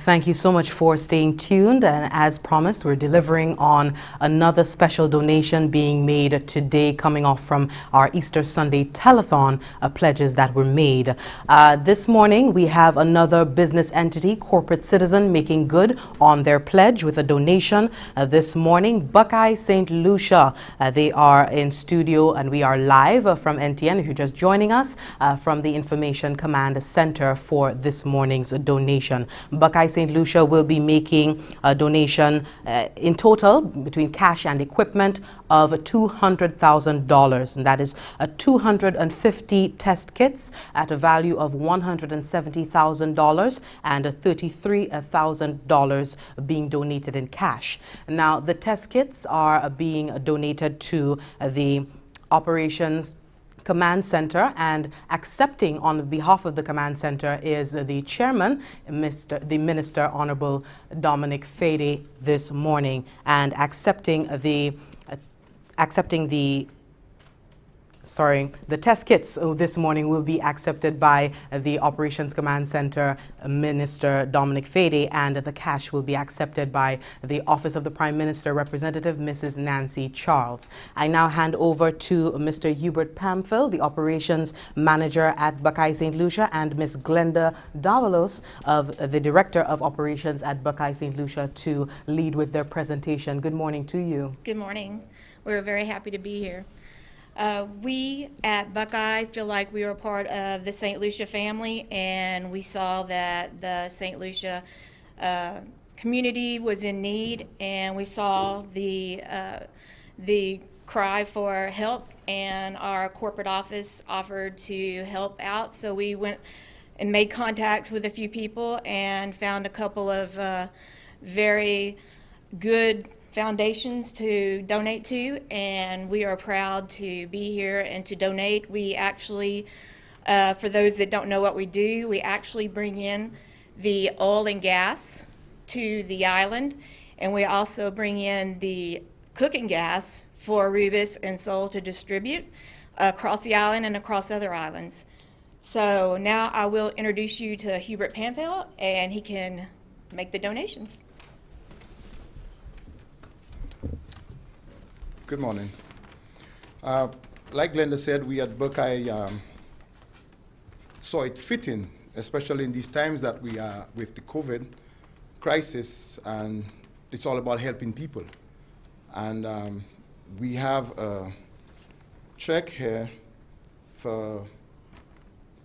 Thank you so much for staying tuned, and as promised, we're delivering on another special donation being made today, coming off from our Easter Sunday telethon pledges that were made. This morning we have another business entity, corporate citizen, making good on their pledge with a donation this morning. Buckeye St. Lucia, they are in studio and we are live from NTN, if you're just joining us, from the Information Command Center for this morning's donation. Buckeye St. Lucia will be making a donation in total between cash and equipment of $200,000, and that is 250 test kits at a value of $170,000 and $33,000 being donated in cash. Now, the test kits are being donated to the Operations Command Center, and accepting on behalf of the Command Center is the chairman, the Minister Honorable Dominic Fede, this morning, and accepting the test kits this morning will be accepted by the Operations Command Center Minister Dominic Fede, and the cash will be accepted by the Office of the Prime Minister Representative Mrs. Nancy Charles. I now hand over to Mr. Hubert Pamphil, the Operations Manager at Buckeye St. Lucia, and Ms. Glenda Davalos, the Director of Operations at Buckeye St. Lucia, to lead with their presentation. Good morning to you. Good morning. We're very happy to be here. We at Buckeye feel like we were part of the St. Lucia family, and we saw that the St. Lucia community was in need, and we saw the cry for help, and our corporate office offered to help out. So we went and made contacts with a few people and found a couple of very good foundations to donate to, and we are proud to be here and to donate. We actually, for those that don't know what we do, we actually bring in the oil and gas to the island, and we also bring in the cooking gas for Rubis and Seoul to distribute across the island and across other islands. So now I will introduce you to Hubert Pamphil, and he can make the donations. Good morning. Like Glenda said, we at Buckeye saw it fitting, especially in these times that we are with the COVID crisis, and it's all about helping people. And we have a check here for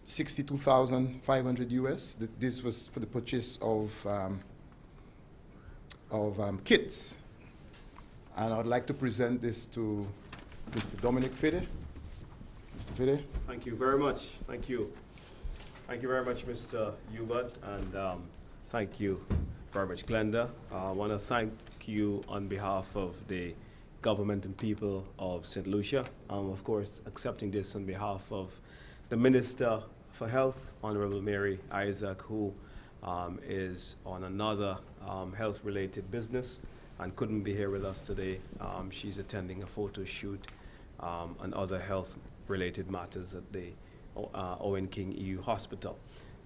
$62,500 US. This was for the purchase of kits. And I'd like to present this to Mr. Dominic Fede. Mr. Fede. Thank you very much. Thank you. Thank you very much, Mr. Hubert, and thank you very much, Glenda. I want to thank you on behalf of the government and people of St. Lucia. Of course, accepting this on behalf of the Minister for Health, Honorable Mary Isaac, who is on another health-related business and couldn't be here with us today. She's attending a photo shoot and other health-related matters at the Owen King EU Hospital.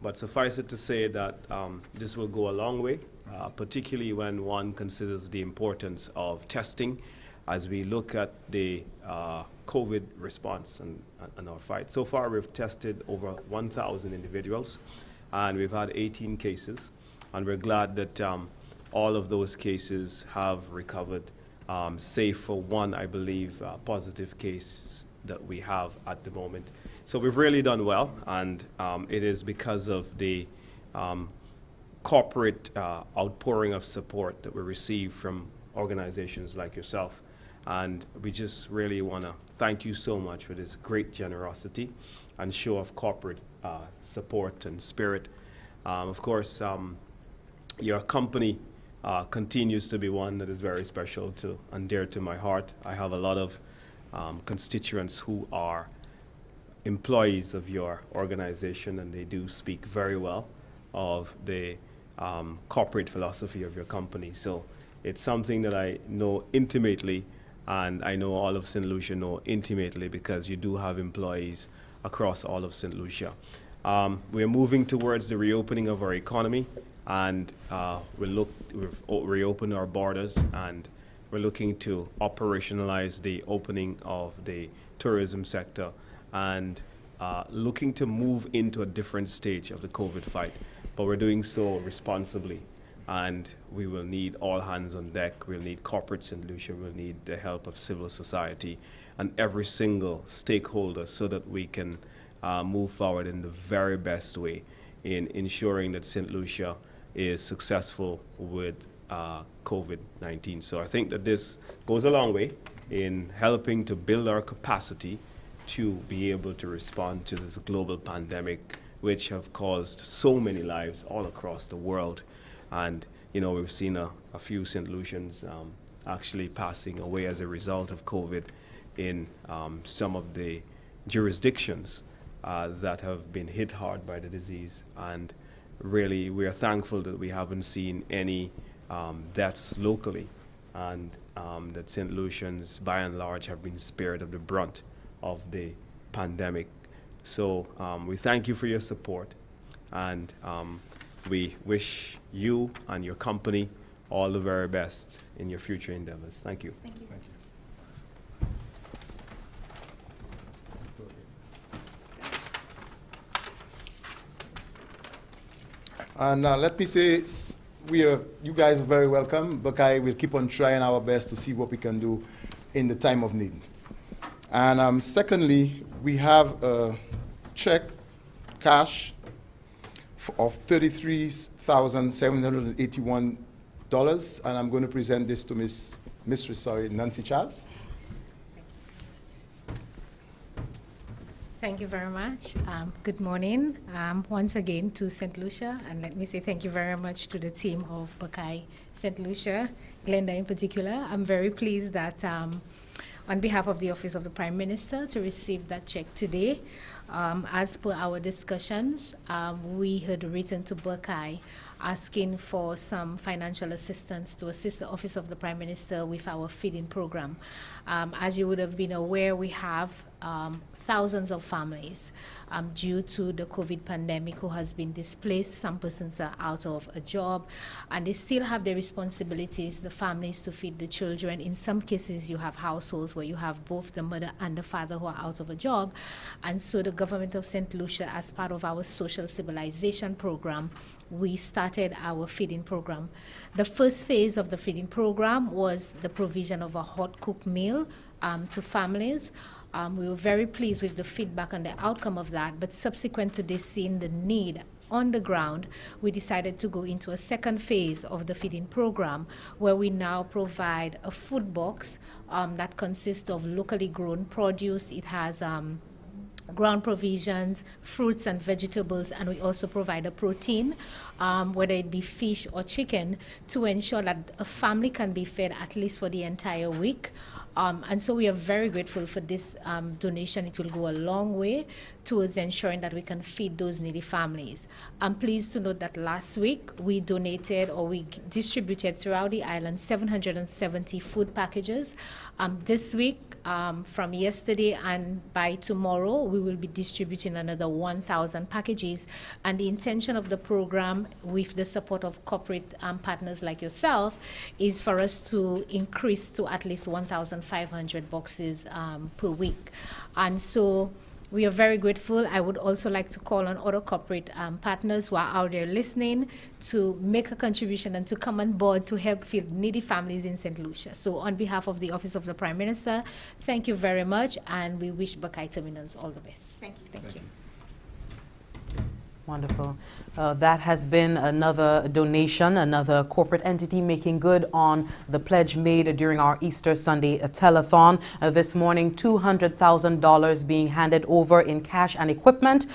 But suffice it to say that this will go a long way, particularly when one considers the importance of testing as we look at the COVID response and our fight. So far, we've tested over 1,000 individuals, and we've had 18 cases, and we're glad that all of those cases have recovered, save for one, I believe, positive case that we have at the moment. So we've really done well, and it is because of the corporate outpouring of support that we receive from organizations like yourself. And we just really want to thank you so much for this great generosity and show of corporate support and spirit. Of course, your company continues to be one that is very special to and dear to my heart. I have a lot of constituents who are employees of your organization, and they do speak very well of the corporate philosophy of your company. So it's something that I know intimately, and I know all of St. Lucia know intimately, because you do have employees across all of St. Lucia. We're moving towards the reopening of our economy. and we've reopened our borders, and we're looking to operationalize the opening of the tourism sector, and looking to move into a different stage of the COVID fight. But we're doing so responsibly, and we will need all hands on deck. We'll need corporate St. Lucia, we'll need the help of civil society and every single stakeholder so that we can move forward in the very best way in ensuring that St. Lucia is successful with COVID-19. So I think that this goes a long way in helping to build our capacity to be able to respond to this global pandemic, which have caused so many lives all across the world. And we've seen a few St. Lucians actually passing away as a result of COVID in some of the jurisdictions that have been hit hard by the disease. And really, we are thankful that we haven't seen any deaths locally, and that St. Lucians, by and large, have been spared of the brunt of the pandemic. So we thank you for your support, and we wish you and your company all the very best in your future endeavors. Thank you. Thank you. Thank you. And let me say, you guys are very welcome. Buckeye will keep on trying our best to see what we can do in the time of need. And secondly, we have a check, cash, of $33,781, and I'm going to present this to Mistress Nancy Charles. Thank you very much. Good morning once again to St. Lucia, and let me say thank you very much to the team of Buckeye St. Lucia, Glenda in particular. I'm very pleased that on behalf of the Office of the Prime Minister to receive that check today. As per our discussions, we had written to Buckeye asking for some financial assistance to assist the Office of the Prime Minister with our feeding program. As you would have been aware, we have thousands of families due to the COVID pandemic who has been displaced. Some persons are out of a job, and they still have the responsibilities, the families, to feed the children. In some cases, you have households where you have both the mother and the father who are out of a job. And so the government of St. Lucia, as part of our social stabilization program, we started our feeding program. The first phase of the feeding program was the provision of a hot cooked meal to families. We were very pleased with the feedback and the outcome of that, but subsequent to this, seeing the need on the ground, we decided to go into a second phase of the feeding program, where we now provide a food box that consists of locally grown produce. It has ground provisions, fruits and vegetables, and we also provide a protein, whether it be fish or chicken, to ensure that a family can be fed at least for the entire week. And so we are very grateful for this donation. It will go a long way towards ensuring that we can feed those needy families. I'm pleased to note that last week we donated, or we distributed throughout the island, 770 food packages. This week, from yesterday and by tomorrow, we will be distributing another 1,000 packages. And the intention of the program, with the support of corporate partners like yourself, is for us to increase to at least 1,500 boxes per week. And so we are very grateful. I would also like to call on other corporate partners who are out there listening to make a contribution and to come on board to help feed needy families in St. Lucia. So on behalf of the Office of the Prime Minister, thank you very much, and we wish Buckeye Terminals all the best. Thank you. Thank you. Wonderful. That has been another donation, another corporate entity making good on the pledge made during our Easter Sunday telethon. This morning, $200,000 being handed over in cash and equipment,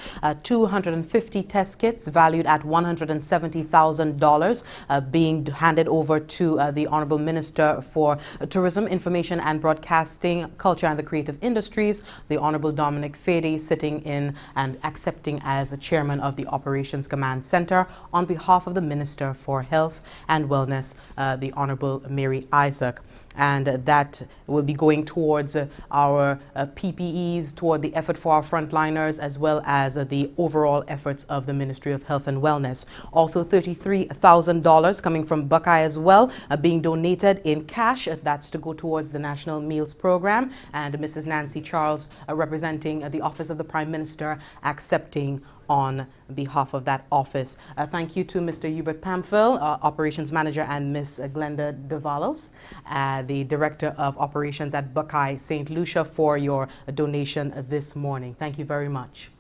250 test kits valued at $170,000 being handed over to the Honorable Minister for Tourism, Information and Broadcasting, Culture and the Creative Industries, the Honorable Dominic Fede, sitting in and accepting as chairman of the Operations Command Center on behalf of the Minister for Health and Wellness, the Honorable Mary Isaac. and that will be going towards our PPEs, toward the effort for our frontliners, as well as the overall efforts of the Ministry of Health and Wellness. Also $33,000 coming from Buckeye as well, being donated in cash. That's to go towards the National Meals Program, and Mrs. Nancy Charles, representing the Office of the Prime Minister, accepting on behalf of that office. Thank you to Mr. Hubert Pamphil, Operations Manager, and Ms. Glenda Davalos, the Director of Operations at Buckeye St. Lucia, for your donation this morning. Thank you very much.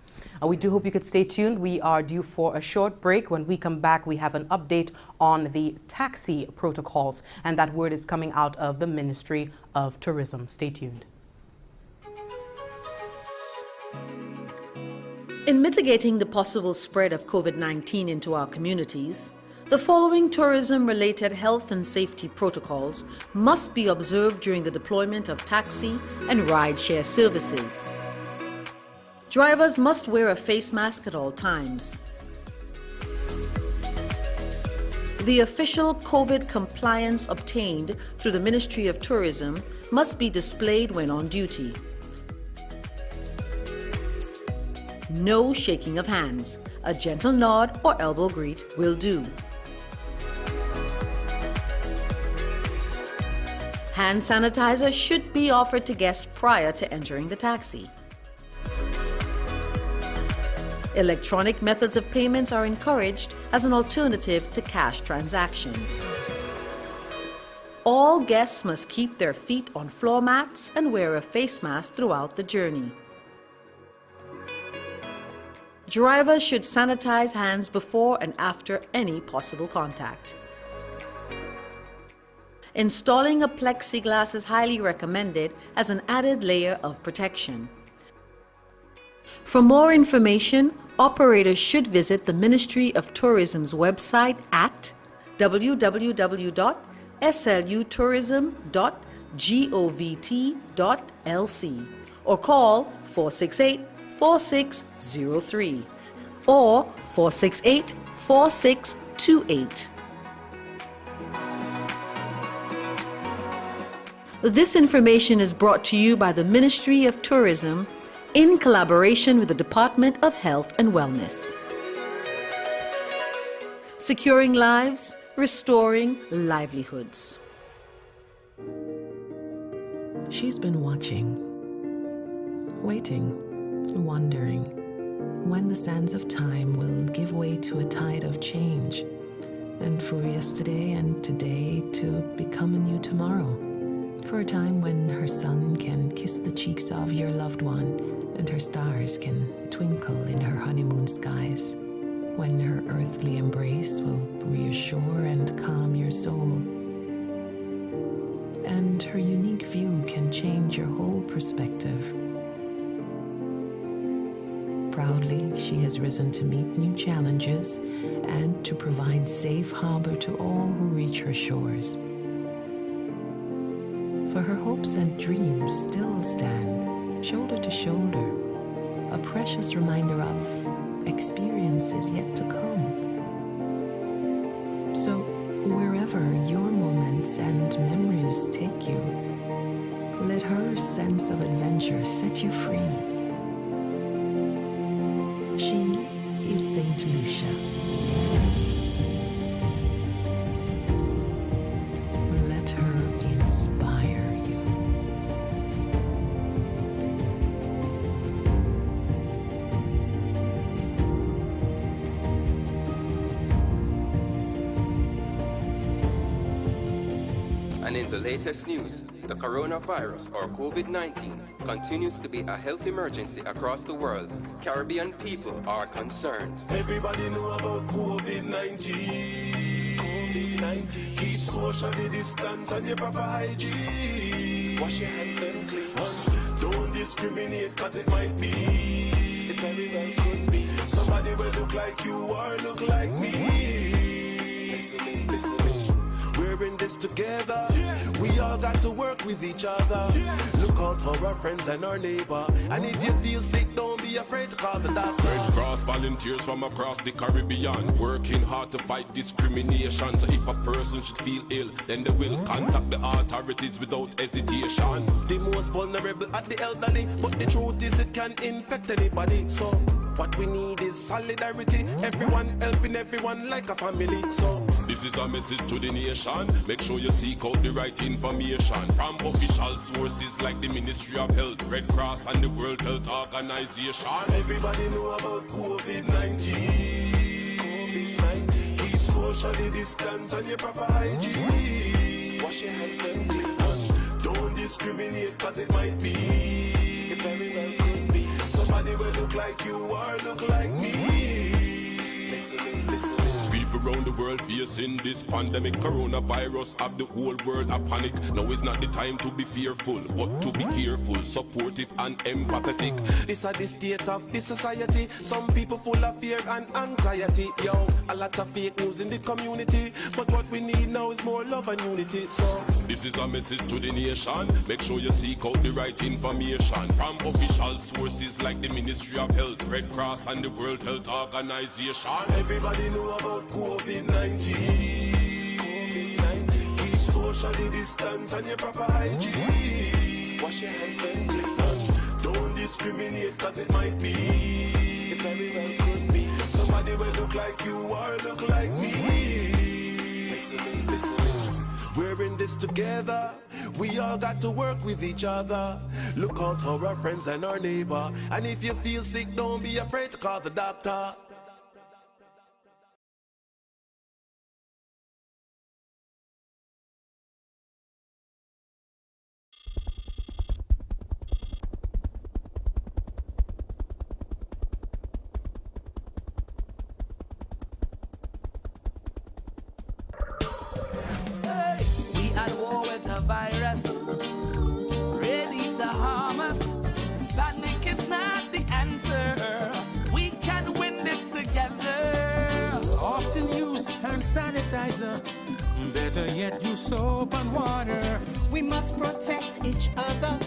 We do hope you could stay tuned. We are due for a short break. When we come back, we have an update on the taxi protocols, and that word is coming out of the Ministry of Tourism. Stay tuned. In mitigating the possible spread of COVID-19 into our communities, the following tourism-related health and safety protocols must be observed during the deployment of taxi and ride-share services. Drivers must wear a face mask at all times. The official COVID compliance obtained through the Ministry of Tourism must be displayed when on duty. No shaking of hands. A gentle nod or elbow greet will do. Hand sanitizer should be offered to guests prior to entering the taxi. Electronic methods of payments are encouraged as an alternative to cash transactions. All guests must keep their feet on floor mats and wear a face mask throughout the journey. Drivers should sanitize hands before and after any possible contact. Installing a plexiglass is highly recommended as an added layer of protection. For more information, operators should visit the Ministry of Tourism's website at www.slutourism.govt.lc or call 468-4603 or 468-4628. This information is brought to you by the Ministry of Tourism in collaboration with the Department of Health and Wellness. Securing lives, restoring livelihoods. She's been watching, waiting, wondering when the sands of time will give way to a tide of change, and for yesterday and today to become a new tomorrow. For a time when her sun can kiss the cheeks of your loved one and her stars can twinkle in her honeymoon skies. When her earthly embrace will reassure and calm your soul. And her unique view can change your whole perspective. Proudly, she has risen to meet new challenges and to provide safe harbor to all who reach her shores. For her hopes and dreams still stand shoulder to shoulder, a precious reminder of experiences yet to come. So wherever your moments and memories take you, let her sense of adventure set you free. She is St. Lucia. Let her inspire you. And in the latest news, the coronavirus, or COVID-19, continues to be a health emergency across the world. Caribbean people are concerned. Everybody know about COVID-19. COVID-19. Keep socially distant and your proper hygiene. Wash your hands then clean. Don't discriminate cause it might be. It very well could be. Somebody will look like you or look like me. Listening, listening. We're in this together. We all got to work with each other. Look out for our friends and our neighbor. And if you feel sick, don't be afraid to call the doctor. Mass volunteers from across the Caribbean, working hard to fight discrimination. So if a person should feel ill, then they will contact the authorities without hesitation. The most vulnerable are the elderly, but the truth is it can infect anybody. So what we need is solidarity, everyone helping everyone like a family. So this is a message to the nation. Make sure you seek out the right information from official sources like the Ministry of Health, Red Cross and the World Health Organization. Everybody know about COVID-19. COVID-19. Keep socially distance and your proper hygiene. Wash your hands then clean. Don't discriminate cause it might be, it very well could be, somebody will look like you or look like me. Listening. People around the world facing this pandemic. Coronavirus have the whole world a panic. Now is not the time to be fearful, but to be careful, supportive and empathetic. This is the state of the society. Some people full of fear and anxiety. Yo, a lot of fake news in the community, but what we need now is more love and unity. So this is a message to the nation. Make sure you seek out the right information from official sources like the Ministry of Health, Red Cross and the World Health Organization. Everybody know about COVID-19. COVID-19. Keep socially distance and your proper hygiene. Wash your hands then clean. Don't discriminate cause it might be, it very well could be, somebody will look like you or look like me. Listening. We're in this together. We all got to work with each other. Look out for our friends and our neighbor. And if you feel sick, don't be afraid to call the doctor. Virus ready to harm us. Panic is not the answer. We can win this together. Often use hand sanitizer. Better yet, use soap and water. We must protect each other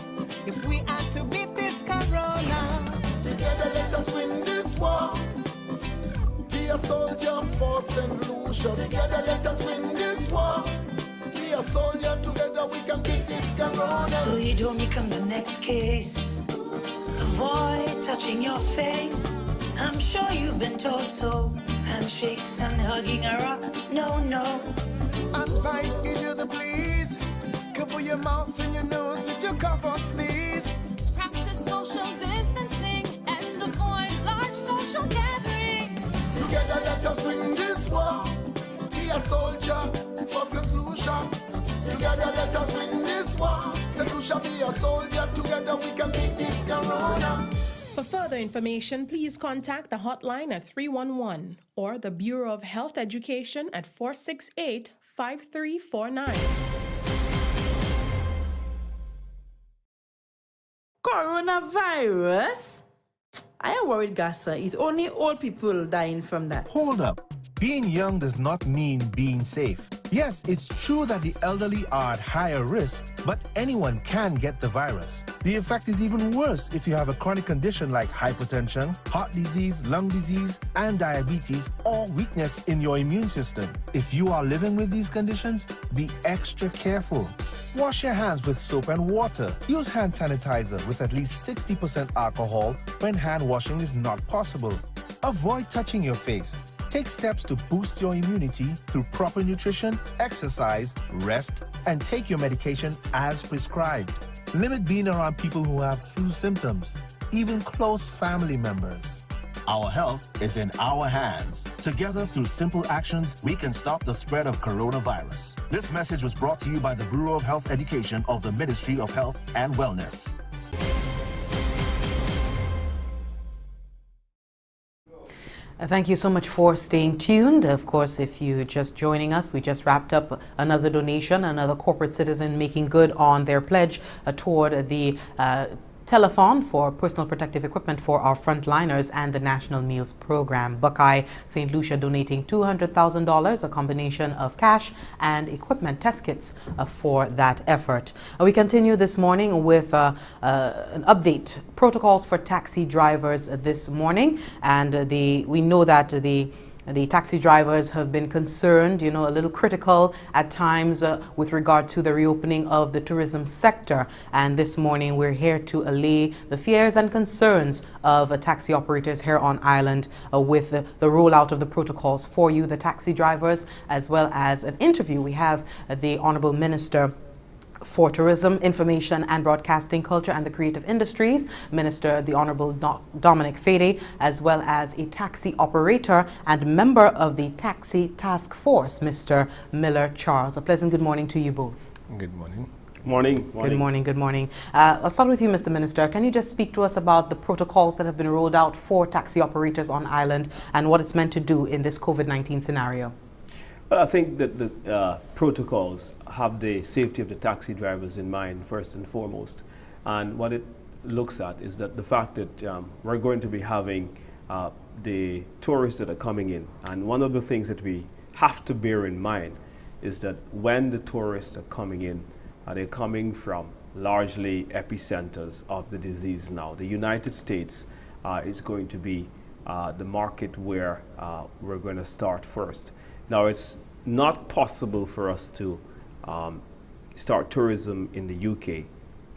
if we are to beat this corona. Together let us win this war. Be a soldier for St. Lucia. Together let us win this war. Be a soldier, together we can beat this corona. So you don't become the next case. Avoid touching your face. I'm sure you've been told so. Handshakes and hugging are up. No. Advice is you the please. Cover your mouth and your nose if you cough or sneeze. Practice social distancing and avoid large social gatherings. Together let us win this war. Be a soldier for St. Lucia. Together let us win this war. St. Lucia, be a soldier. Together we can beat this corona. For further information, please contact the hotline at 311 or the Bureau of Health Education at 468-5349. Coronavirus? I am worried, Gassa. It's only old people dying from that. Hold up. Being young does not mean being safe. Yes, it's true that the elderly are at higher risk, but anyone can get the virus. The effect is even worse if you have a chronic condition like hypertension, heart disease, lung disease, and diabetes, or weakness in your immune system. If you are living with these conditions, be extra careful. Wash your hands with soap and water. Use hand sanitizer with at least 60% alcohol when hand washing is not possible. Avoid touching your face. Take steps to boost your immunity through proper nutrition, exercise, rest, and take your medication as prescribed. Limit being around people who have flu symptoms, even close family members. Our health is in our hands. Together, through simple actions, we can stop the spread of coronavirus. This message was brought to you by the Bureau of Health Education of the Ministry of Health and Wellness. Thank you so much for staying tuned. Of course, if you're just joining us, we just wrapped up another donation, another corporate citizen making good on their pledge toward the Telethon for personal protective equipment for our frontliners and the National Meals Program. Buckeye St. Lucia donating $200,000, a combination of cash and equipment test kits for that effort. We continue this morning with an update, protocols for taxi drivers this morning, and we know that the taxi drivers have been concerned, a little critical at times with regard to the reopening of the tourism sector. And this morning we're here to allay the fears and concerns of taxi operators here on island with the rollout of the protocols for you, the taxi drivers, as well as an interview. We have the Honorable Minister for Tourism, Information and Broadcasting, Culture and the Creative Industries, Minister the Honorable Dominic Fede, as well as a taxi operator and member of the Taxi Task Force, Mr. Miller Charles. A pleasant good morning to you both. Good morning. Morning. Good morning. Good morning. I'll start with you, Mr. Minister. Can you just speak to us about the protocols that have been rolled out for taxi operators on island and what it's meant to do in this COVID-19 scenario? Well, I think that the protocols have the safety of the taxi drivers in mind first and foremost. And what it looks at is that the fact that we're going to be having the tourists that are coming in. And one of the things that we have to bear in mind is that when the tourists are coming in, they're coming from largely epicenters of the disease now. The United States is going to be the market where we're going to start first. Now, it's not possible for us to start tourism in the UK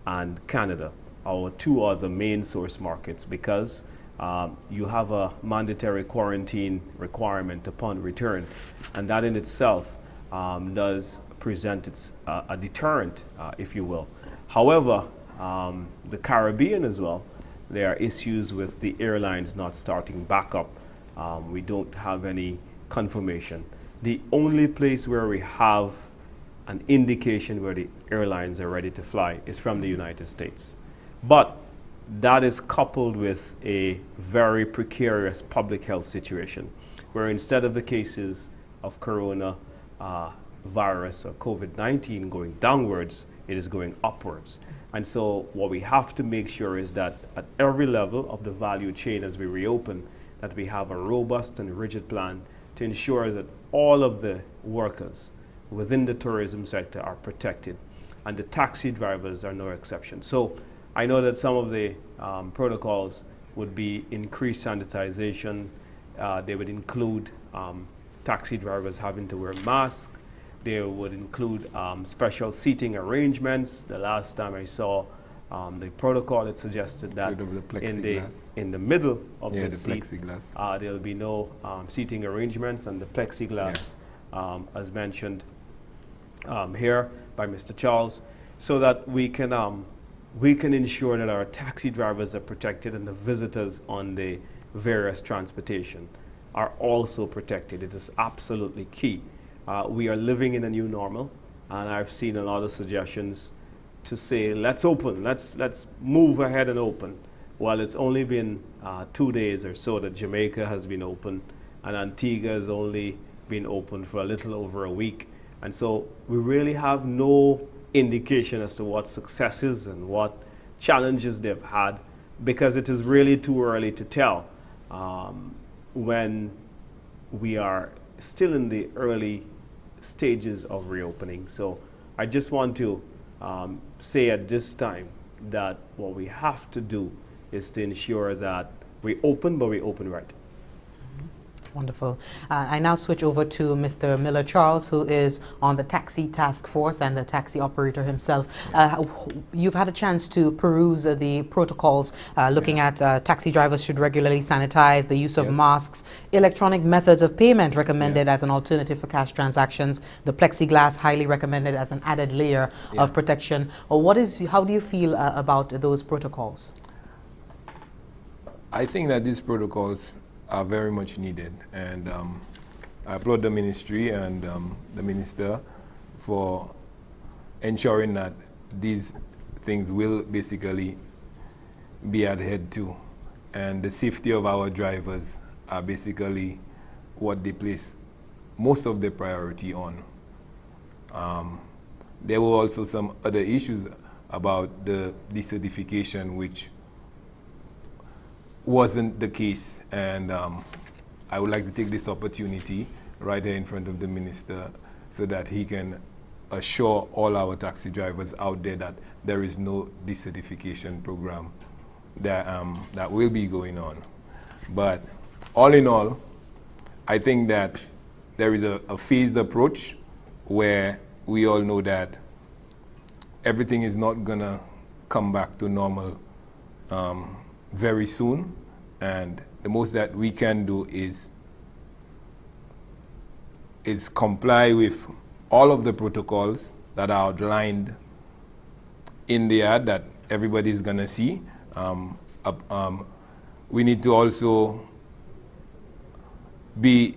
and Canada, our two other main source markets, because you have a mandatory quarantine requirement upon return, and that in itself does present a deterrent, if you will. However, the Caribbean as well, there are issues with the airlines not starting back up. We don't have any confirmation. The only place where we have an indication where the airlines are ready to fly is from the United States. But that is coupled with a very precarious public health situation, where instead of the cases of corona virus or COVID-19 going downwards, it is going upwards. And so what we have to make sure is that at every level of the value chain as we reopen, that we have a robust and rigid plan to ensure that all of the workers within the tourism sector are protected, and the taxi drivers are no exception. So I know that some of the protocols would be increased sanitization. They would include taxi drivers having to wear masks. They would include special seating arrangements. The last time I saw the protocol, it suggested that in the middle of the seat, there'll be no seating arrangements, and the plexiglass, as mentioned here by Mr. Charles, so that we can ensure that our taxi drivers are protected and the visitors on the various transportation are also protected. It is absolutely key. We are living in a new normal, and I've seen a lot of suggestions to say, let's open, let's move ahead and open. Well, it's only been 2 days or so that Jamaica has been open, and Antigua has only been open for a little over a week. And so we really have no indication as to what successes and what challenges they've had, because it is really too early to tell when we are still in the early stages of reopening. So I just want to say at this time that what we have to do is to ensure that we open, but we open right. Wonderful. I now switch over to Mr. Miller Charles, who is on the Taxi Task Force and the taxi operator himself. You've had a chance to peruse the protocols, looking at taxi drivers should regularly sanitize, the use of masks, electronic methods of payment recommended as an alternative for cash transactions, the plexiglass highly recommended as an added layer of protection. How do you feel about those protocols? I think that these protocols are very much needed, and I applaud the ministry and the minister for ensuring that these things will basically be adhered to, and the safety of our drivers are basically what they place most of their priority on. There were also some other issues about the decertification, which wasn't the case. And I would like to take this opportunity right here in front of the minister so that he can assure all our taxi drivers out there that there is no decertification program that will be going on. But all in all, I think that there is a phased approach where we all know that everything is not gonna come back to normal very soon, and the most that we can do is comply with all of the protocols that are outlined in the ad that everybody's gonna see. We need to also be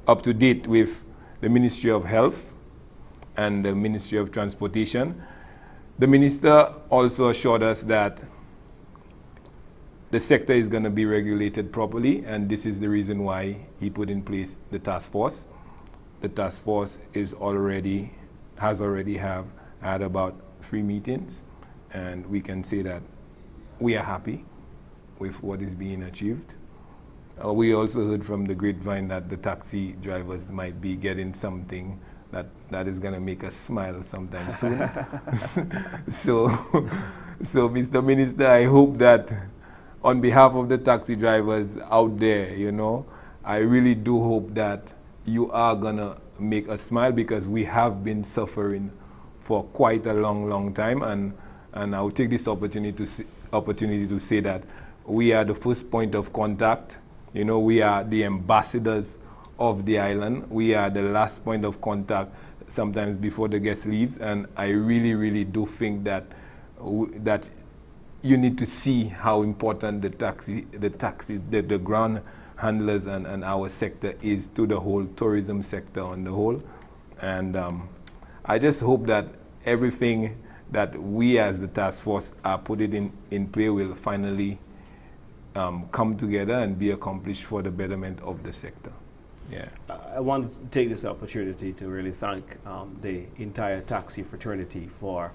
up to date with the Ministry of Health and the Ministry of Transportation. The minister also assured us that the sector is going to be regulated properly, and this is the reason why he put in place the task force. The task force has already had about 3 meetings, and we can say that we are happy with what is being achieved. We also heard from the grapevine that the taxi drivers might be getting something that is going to make us smile sometime soon. So, Mr. Minister, I hope that on behalf of the taxi drivers out there, I really do hope that you are going to make us smile, because we have been suffering for quite a long time. And I'll take this opportunity to say that we are the first point of contact. We are the ambassadors of the island. We are the last point of contact sometimes before the guest leaves. And I really do think that that you need to see how important the ground handlers and our sector is to the whole tourism sector on the whole. And I just hope that everything that we as the task force are putting in play will finally come together and be accomplished for the betterment of the sector. Yeah. I want to take this opportunity to really thank the entire taxi fraternity for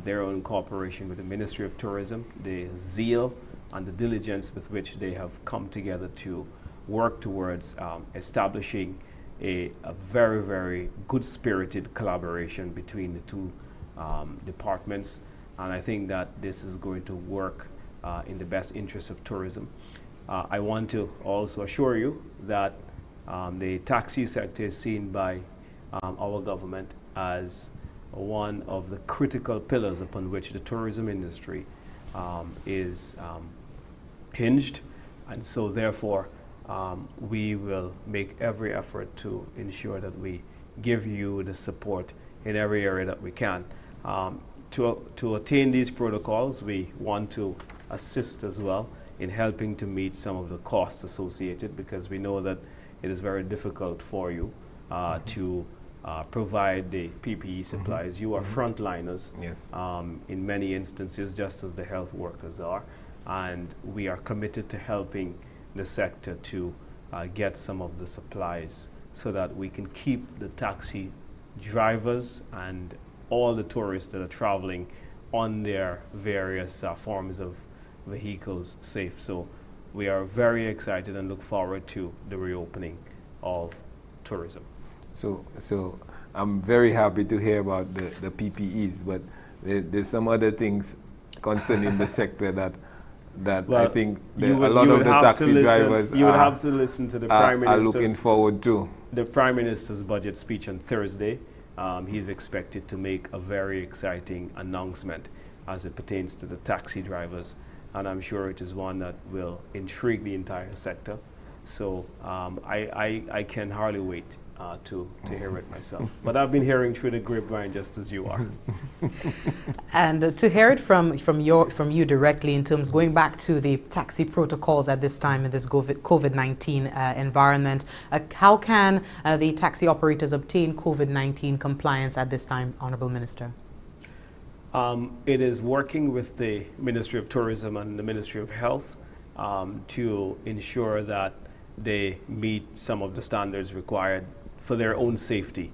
their own cooperation with the Ministry of Tourism, the zeal and the diligence with which they have come together to work towards establishing a very good-spirited collaboration between the two departments. And I think that this is going to work in the best interest of tourism. I want to also assure you that the taxi sector is seen by our government as one of the critical pillars upon which the tourism industry is hinged, and so therefore we will make every effort to ensure that we give you the support in every area that we can. To attain these protocols, we want to assist as well in helping to meet some of the costs associated, because we know that it is very difficult for you to provide the PPE supplies. You are frontliners, yes, in many instances, just as the health workers are, and we are committed to helping the sector to get some of the supplies so that we can keep the taxi drivers and all the tourists that are traveling on their various forms of vehicles safe. So we are very excited and look forward to the reopening of tourism. So I'm very happy to hear about the PPEs, but there's some other things concerning the sector that well, I think a lot of the taxi drivers you would have to listen to the Prime Minister's, are looking forward to. The Prime Minister's budget speech on Thursday. He's expected to make a very exciting announcement as it pertains to the taxi drivers, and I'm sure it is one that will intrigue the entire sector. So I can hardly wait to hear it myself. But I've been hearing through the grapevine just as you are. And to hear it from you directly in terms going back to the taxi protocols at this time in this COVID-19 environment, how can the taxi operators obtain COVID-19 compliance at this time, Honorable Minister? It is working with the Ministry of Tourism and the Ministry of Health to ensure that they meet some of the standards required for their own safety.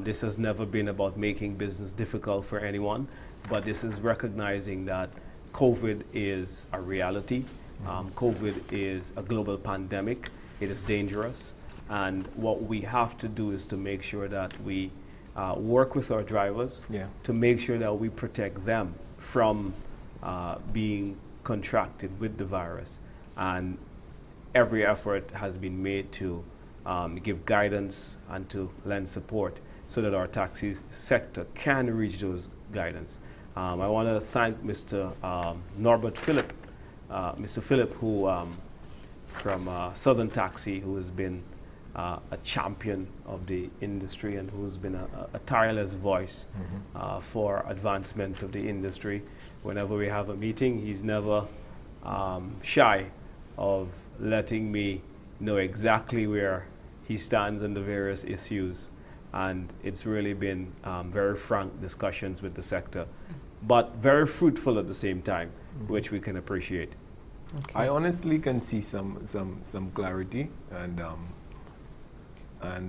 This has never been about making business difficult for anyone, but this is recognizing that COVID is a reality. COVID is a global pandemic. It is dangerous. And what we have to do is to make sure that we work with our drivers to make sure that we protect them from being contracted with the virus. And every effort has been made to give guidance and to lend support so that our taxi sector can reach those guidance. I want to thank Mr. Norbert Phillip, Mr. Phillip, who from Southern Taxi, who has been a champion of the industry and who's been a tireless voice for advancement of the industry. Whenever we have a meeting, he's never shy of letting me know exactly where he stands on the various issues. And it's really been very frank discussions with the sector, but very fruitful at the same time, which we can appreciate. Okay. I honestly can see some clarity, and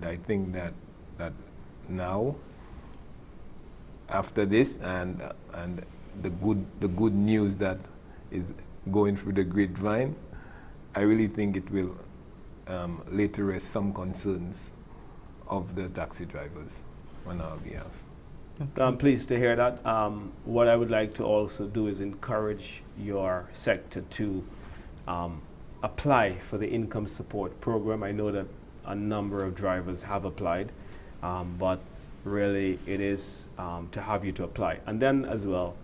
I think that now, after this and the good news that is going through the grapevine, I really think it will later rest some concerns of the taxi drivers on our behalf. Okay. I'm pleased to hear that. What I would like to also do is encourage your sector to apply for the income support program. I know that a number of drivers have applied, but really it is to have you to apply. And then as well,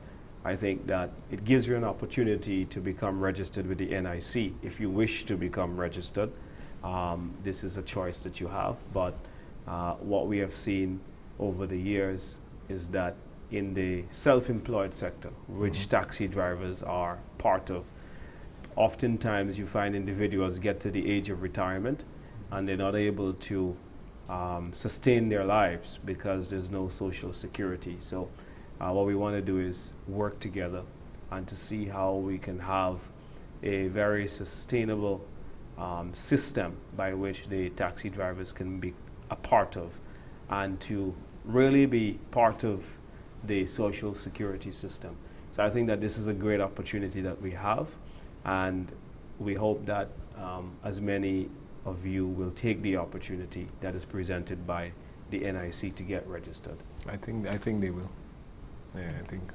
I think that it gives you an opportunity to become registered with the NIC. If you wish to become registered, this is a choice that you have. But what we have seen over the years is that in the self-employed sector, which taxi drivers are part of, oftentimes you find individuals get to the age of retirement and they're not able to sustain their lives because there's no social security. So what we want to do is work together and to see how we can have a very sustainable system by which the taxi drivers can be a part of, and to really be part of the social security system. So I think that this is a great opportunity that we have, and we hope that as many of you will take the opportunity that is presented by the NIC to get registered. I think they will. Yeah, I think.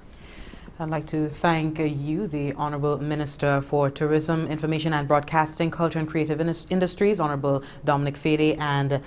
I'd like to thank you, the Honorable Minister for Tourism, Information and Broadcasting, Culture and Creative Industries, Honorable Dominic Fede, and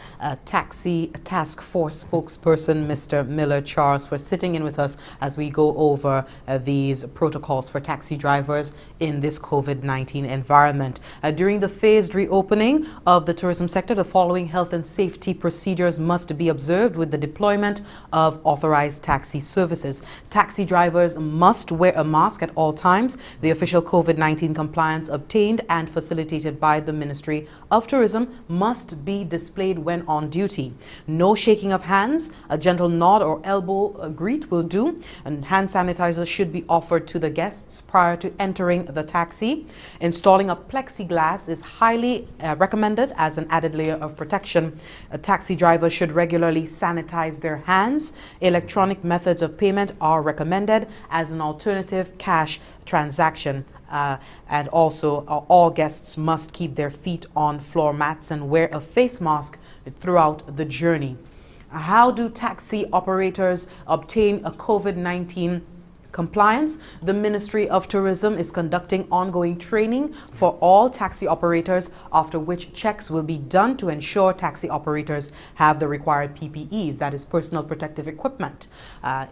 Taxi Task Force spokesperson, Mr. Miller Charles, for sitting in with us as we go over these protocols for taxi drivers in this COVID-19 environment. During the phased reopening of the tourism sector, the following health and safety procedures must be observed with the deployment of authorized taxi services. Taxi drivers must wear a mask at all times. The official COVID-19 compliance obtained and facilitated by the Ministry of Tourism must be displayed when on duty. No shaking of hands, a gentle nod or elbow greet will do, and hand sanitizer should be offered to the guests prior to entering the taxi. Installing a plexiglass is highly recommended as an added layer of protection. A taxi driver should regularly sanitize their hands. Electronic methods of payment are recommended as an alternative cash transaction. And also all guests must keep their feet on floor mats and wear a face mask throughout the journey. How do taxi operators obtain a COVID-19 compliance? The Ministry of Tourism is conducting ongoing training for all taxi operators, after which checks will be done to ensure taxi operators have the required PPEs, that is personal protective equipment.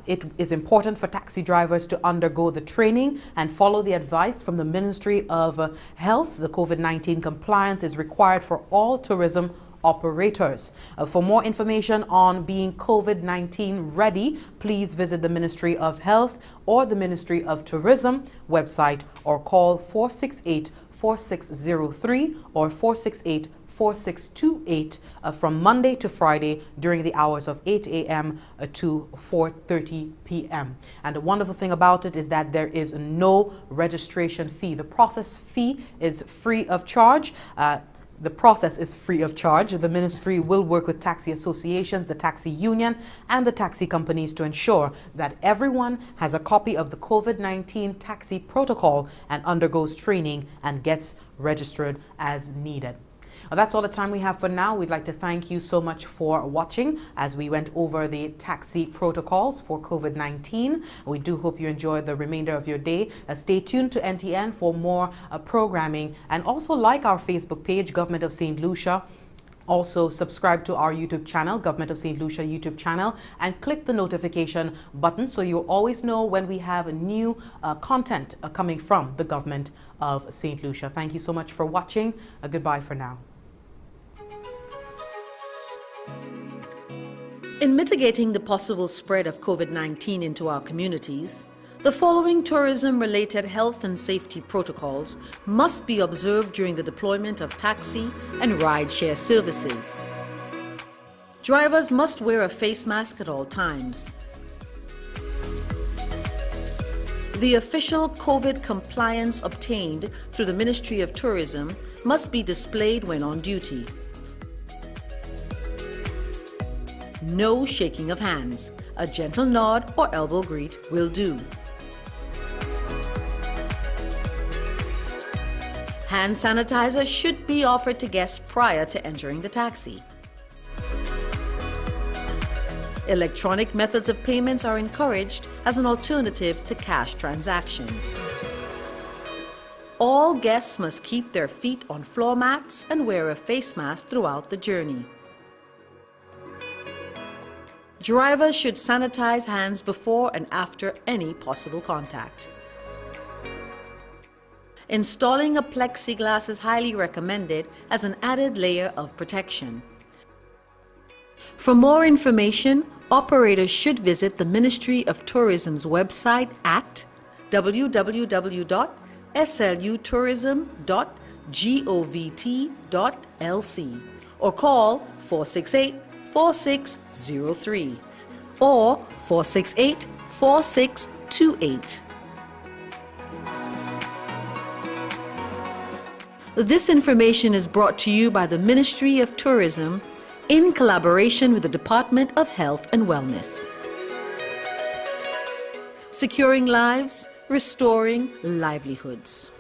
It is important for taxi drivers to undergo the training and follow the advice from the Ministry of Health. The COVID-19 compliance is required for all tourism operators. For more information on being COVID-19 ready, please visit the Ministry of Health or the Ministry of Tourism website or call 468-4603 or 468-4628 from Monday to Friday during the hours of 8 a.m. to 4:30 p.m. And the wonderful thing about it is that there is no registration fee. The process fee is free of charge. The process is free of charge. The ministry will work with taxi associations, the taxi union, and the taxi companies to ensure that everyone has a copy of the COVID-19 taxi protocol and undergoes training and gets registered as needed. That's all the time we have for now. We'd like to thank you so much for watching as we went over the taxi protocols for COVID-19. We do hope you enjoy the remainder of your day. Stay tuned to NTN for more programming, and also like our Facebook page, Government of St. Lucia. Also subscribe to our YouTube channel, Government of St. Lucia YouTube channel, and click the notification button so you'll always know when we have a new content coming from the Government of St. Lucia. Thank you so much for watching. Goodbye for now. In mitigating the possible spread of COVID-19 into our communities, the following tourism-related health and safety protocols must be observed during the deployment of taxi and ride-share services. Drivers must wear a face mask at all times. The official COVID compliance obtained through the Ministry of Tourism must be displayed when on duty. No shaking of hands. A gentle nod or elbow greet will do. Hand sanitizer should be offered to guests prior to entering the taxi. Electronic methods of payments are encouraged as an alternative to cash transactions. All guests must keep their feet on floor mats and wear a face mask throughout the journey. Drivers should sanitize hands before and after any possible contact. Installing a plexiglass is highly recommended as an added layer of protection. For more information, operators should visit the Ministry of Tourism's website at www.slutourism.govt.lc or call 468-4603 or 468-4628. This information is brought to you by the Ministry of Tourism in collaboration with the Department of Health and Wellness. Securing lives, restoring livelihoods.